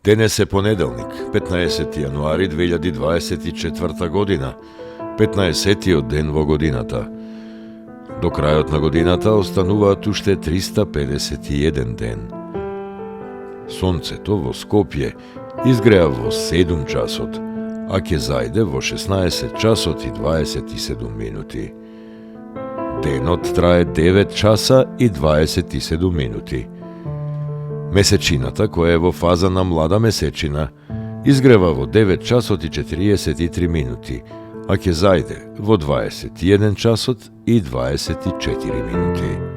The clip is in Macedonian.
Денес е понеделник, 15 јануари 2024 година, 15-тиот ден во годината. До крајот на годината остануваат уште 351 ден. Сонцето во Скопје изгреа во 7 часот, а ќе зајде во 16 часот и 27 минути. Денот трае 9 часа и 27 минути. Месечината, која е во фаза на млада месечина, изгрева во 9 часот и 43 минути, а ќе зајде во 21 часот и 24 минути.